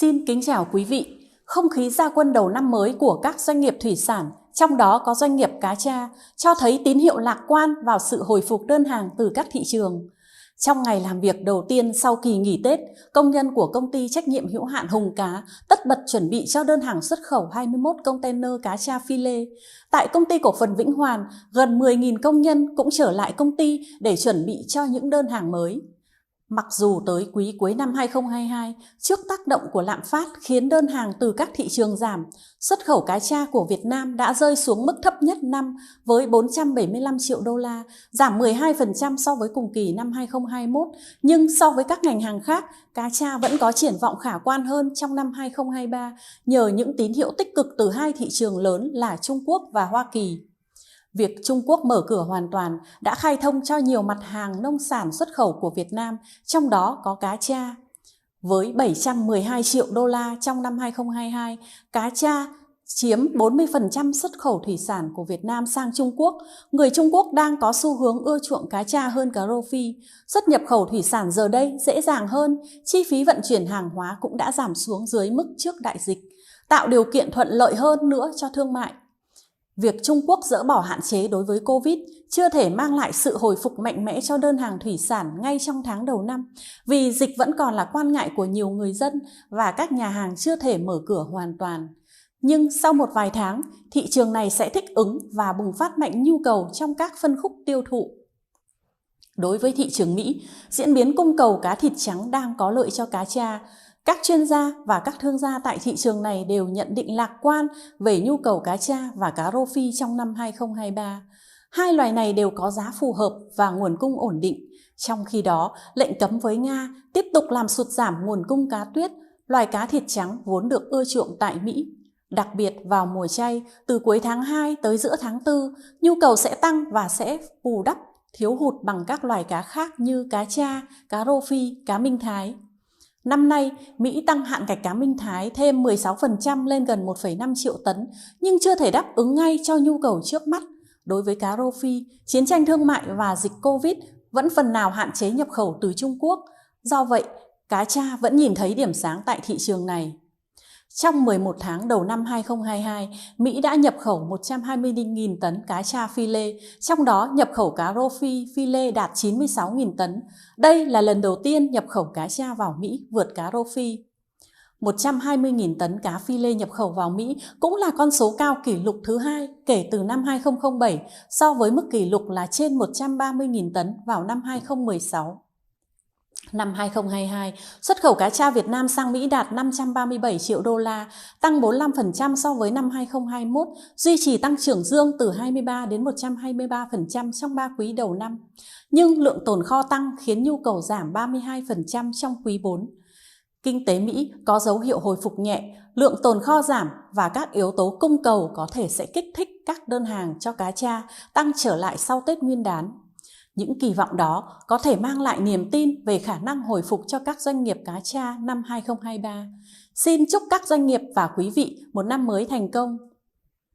Xin kính chào quý vị. Không khí ra quân đầu năm mới của các doanh nghiệp thủy sản, trong đó có doanh nghiệp cá tra, cho thấy tín hiệu lạc quan vào sự hồi phục đơn hàng từ các thị trường. Trong ngày làm việc đầu tiên sau kỳ nghỉ Tết, công nhân của công ty trách nhiệm hữu hạn Hùng Cá tất bật chuẩn bị cho đơn hàng xuất khẩu 21 container cá tra phi lê. Tại công ty cổ phần Vĩnh Hoàn, gần 10.000 công nhân cũng trở lại công ty để chuẩn bị cho những đơn hàng mới. Mặc dù tới quý cuối năm 2022, trước tác động của lạm phát khiến đơn hàng từ các thị trường giảm, xuất khẩu cá tra của Việt Nam đã rơi xuống mức thấp nhất năm với 475 triệu đô la, giảm 12% so với cùng kỳ năm 2021. Nhưng so với các ngành hàng khác, cá tra vẫn có triển vọng khả quan hơn trong năm 2023 nhờ những tín hiệu tích cực từ hai thị trường lớn là Trung Quốc và Hoa Kỳ. Việc Trung Quốc mở cửa hoàn toàn đã khai thông cho nhiều mặt hàng nông sản xuất khẩu của Việt Nam, trong đó có cá tra. Với 712 triệu đô la trong năm 2022, cá tra chiếm 40% xuất khẩu thủy sản của Việt Nam sang Trung Quốc. Người Trung Quốc đang có xu hướng ưa chuộng cá tra hơn cá rô phi. Xuất nhập khẩu thủy sản giờ đây dễ dàng hơn, chi phí vận chuyển hàng hóa cũng đã giảm xuống dưới mức trước đại dịch, tạo điều kiện thuận lợi hơn nữa cho thương mại. Việc Trung Quốc dỡ bỏ hạn chế đối với Covid chưa thể mang lại sự hồi phục mạnh mẽ cho đơn hàng thủy sản ngay trong tháng đầu năm, vì dịch vẫn còn là quan ngại của nhiều người dân và các nhà hàng chưa thể mở cửa hoàn toàn. Nhưng sau một vài tháng, thị trường này sẽ thích ứng và bùng phát mạnh nhu cầu trong các phân khúc tiêu thụ. Đối với thị trường Mỹ, diễn biến cung cầu cá thịt trắng đang có lợi cho cá tra. Các chuyên gia và các thương gia tại thị trường này đều nhận định lạc quan về nhu cầu cá tra và cá rô phi trong năm 2023. Hai loài này đều có giá phù hợp và nguồn cung ổn định. Trong khi đó, lệnh cấm với Nga tiếp tục làm sụt giảm nguồn cung cá tuyết, loài cá thịt trắng vốn được ưa chuộng tại Mỹ. Đặc biệt vào mùa chay, từ cuối tháng 2 tới giữa tháng 4, nhu cầu sẽ tăng và sẽ bù đắp thiếu hụt bằng các loài cá khác như cá tra, cá rô phi, cá Minh Thái. Năm nay, Mỹ tăng hạn ngạch cá Minh Thái thêm 16% lên gần 1,5 triệu tấn, nhưng chưa thể đáp ứng ngay cho nhu cầu trước mắt. Đối với cá rô phi, chiến tranh thương mại và dịch Covid vẫn phần nào hạn chế nhập khẩu từ Trung Quốc. Do vậy, cá tra vẫn nhìn thấy điểm sáng tại thị trường này. Trong 11 tháng đầu năm 2022, Mỹ đã nhập khẩu 120.000 tấn cá tra phi lê, trong đó nhập khẩu cá rô phi lê đạt 96.000 tấn. Đây là lần đầu tiên nhập khẩu cá tra vào Mỹ vượt cá rô phi. 120.000 tấn cá phi lê nhập khẩu vào Mỹ cũng là con số cao kỷ lục thứ hai kể từ năm 2007 so với mức kỷ lục là trên 130.000 tấn vào năm 2016. Năm 2022, xuất khẩu cá tra Việt Nam sang Mỹ đạt 537 triệu đô la, tăng 45% so với năm 2021, duy trì tăng trưởng dương từ 23 đến 123% trong 3 quý đầu năm. Nhưng lượng tồn kho tăng khiến nhu cầu giảm 32% trong quý 4. Kinh tế Mỹ có dấu hiệu hồi phục nhẹ, lượng tồn kho giảm và các yếu tố cung cầu có thể sẽ kích thích các đơn hàng cho cá tra tăng trở lại sau Tết Nguyên đán. Những kỳ vọng đó có thể mang lại niềm tin về khả năng hồi phục cho các doanh nghiệp cá tra năm 2023. Xin chúc các doanh nghiệp và quý vị một năm mới thành công.